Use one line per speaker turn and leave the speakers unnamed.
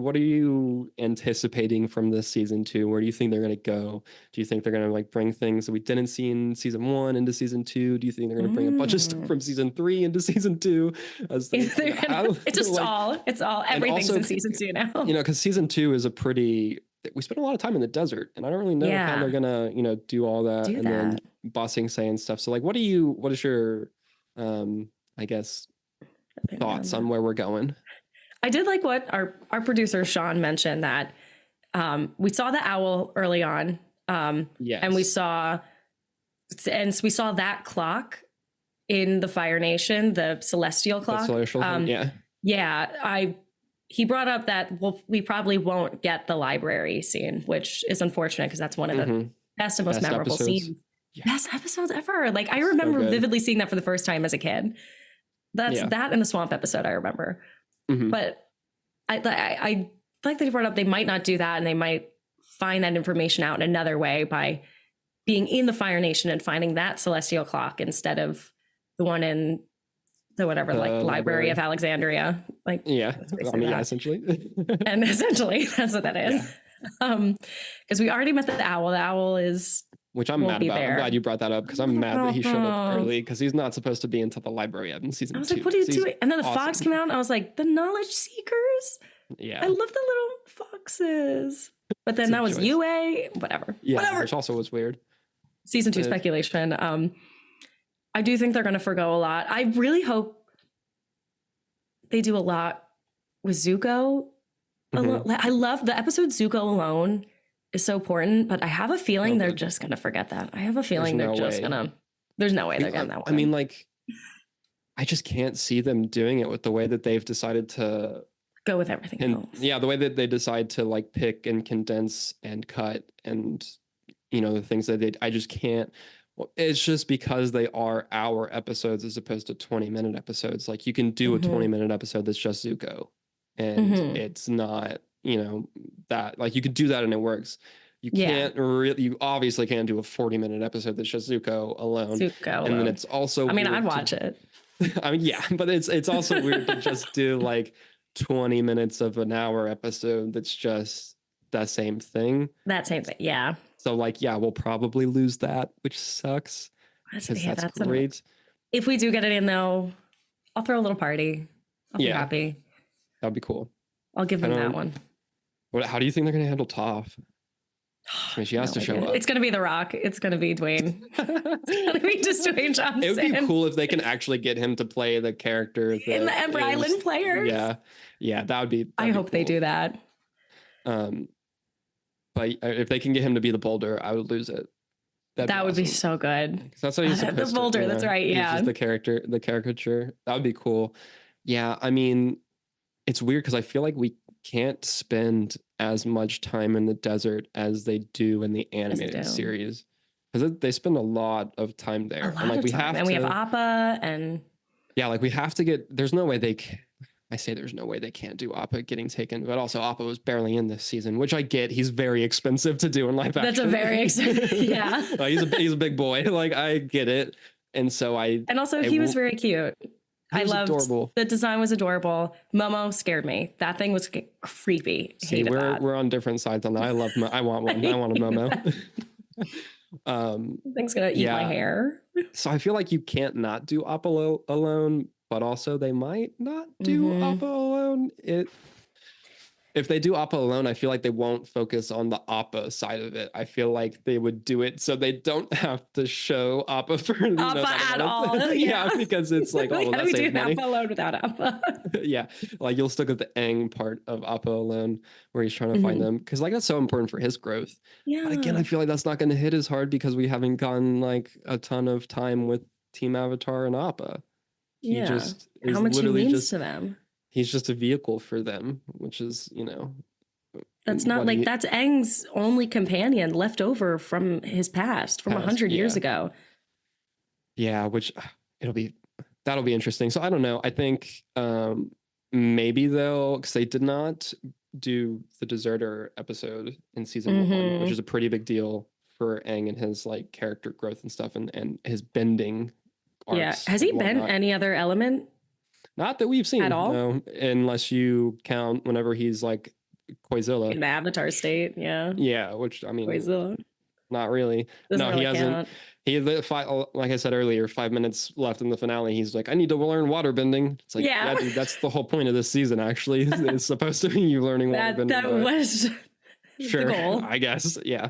what are you anticipating from this season 2? Where do you think they're going to go? Do you think they're going to like bring things that we didn't see in season 1 into season 2? Do you think they're going to bring a bunch of stuff from season 3 into season 2? As they,
it's just like, everything's also, in season 2 now.
Because season 2 is we spent a lot of time in the desert, and I don't really know how they're gonna, do all that, then bossing say and stuff. So like, what is your, I guess, thoughts on where we're going?
I did like what our producer Sean mentioned, that we saw the owl early on,
yes,
and we saw that clock in the Fire Nation, the celestial clock. He brought up that we probably won't get the library scene, which is unfortunate because that's one of the best and most memorable scenes. Yeah. Best episodes ever. Like I remember vividly seeing that for the first time as a kid. That's that and the swamp episode I remember. But I like that you brought up they might not do that, and they might find that information out in another way by being in the Fire Nation and finding that celestial clock instead of the one in the Library of Alexandria. Essentially. And essentially that's what that is. Because we already met the owl. The owl is,
which I'm mad about. I'm glad you brought that up, because I'm mad that he showed up early, because he's not supposed to be until the library in season 2.
I was like, what are you doing? And then the fox came out, and I was like, the knowledge seekers?
Yeah.
I love the little foxes. But then that was UA, whatever.
Yeah,
whatever.
Which also was weird.
Season 2 speculation. I do think they're going to forgo a lot. I really hope they do a lot with Zuko. I love the episode Zuko alone is so important, but I have a feeling they're just going to forget that. I have a feeling there's no way they're getting that one.
I mean, like, I just can't see them doing it with the way that they've decided to
go with everything else.
Yeah, the way that they decide to like pick and condense and cut and, the things that I just can't. It's just because they are hour episodes as opposed to 20-minute episodes. Like, you can do a 20-minute episode that's just Zuko, and it's not, that, like, you could do that and it works. You can't you obviously can't do a 40-minute episode that's just Zuko alone. And then it's also
I'd watch it.
I mean, yeah, but it's also weird to just do like 20 minutes of an hour episode that's just that same thing.
Yeah.
So like, we'll probably lose that, which sucks. That's great.
If we do get it in though, I'll throw a little party. I'll be happy.
That'd be cool.
I'll give them that one.
How do you think they're going to handle Toph? I mean, she has to show up.
It's going to be The Rock. It's going to be Dwayne. It's going to be just Dwayne Johnson.
It would be cool if they can actually get him to play the character
in the Ember Island Players.
Yeah, that would be.
I hope they do that.
But if they can get him to be the Boulder, I would lose it.
That would be so good.
That's what he's supposed
the Boulder. That's right. Yeah,
he's just the caricature. That would be cool. Yeah, I mean, it's weird because I feel like we can't spend as much time in the desert as they do in the animated series, because they spend a lot of time there.
We have Appa, and
we have to get. There's no way they can. I say there's no way they can't do Appa getting taken, but also Appa was barely in this season, which I get. He's very expensive to do in live action.
That's a very expensive. Yeah,
he's a big boy. Like, I get it, and so
he was very cute. I loved adorable. The design was adorable. Momo scared me. That thing was creepy.
See, we're on different sides on that. I want one. I want a Momo.
Thing's gonna eat my hair.
So I feel like you can't not do Appa alone, but also they might not do Appa alone. If they do Appa alone, I feel like they won't focus on the Appa side of it. I feel like they would do it so they don't have to show Appa for
Appa at all.
Yeah, because it's like,
how do we do Appa alone without Appa?
Yeah, like you'll still get the Aang part of Appa alone, where he's trying to find them, because like that's so important for his growth.
Yeah.
But again, I feel like that's not going to hit as hard because we haven't gotten like a ton of time with Team Avatar and Appa.
How much he means to them.
He's just a vehicle for them, which is,
that's not like that's Aang's only companion left over from his past, from 100 years ago.
Yeah, which that'll be interesting. So I don't know. I think maybe though, because they did not do the Deserter episode in season 1, which is a pretty big deal for Aang and his like character growth and stuff, and his bending arcs.
Yeah, has he bent any other element?
Not that we've seen
at all,
no, unless you count whenever he's like Koizilla.
In the Avatar state, yeah.
Yeah, which I mean,
Koizilla.
Not really.
Doesn't
No,
really
he hasn't.
Count.
He like I said earlier, 5 minutes left in the finale. He's like, I need to learn waterbending. It's like, yeah, dude, that's the whole point of this season. Actually, it's supposed to be you learning waterbending.
That was
sure,
the goal.
I guess. Yeah.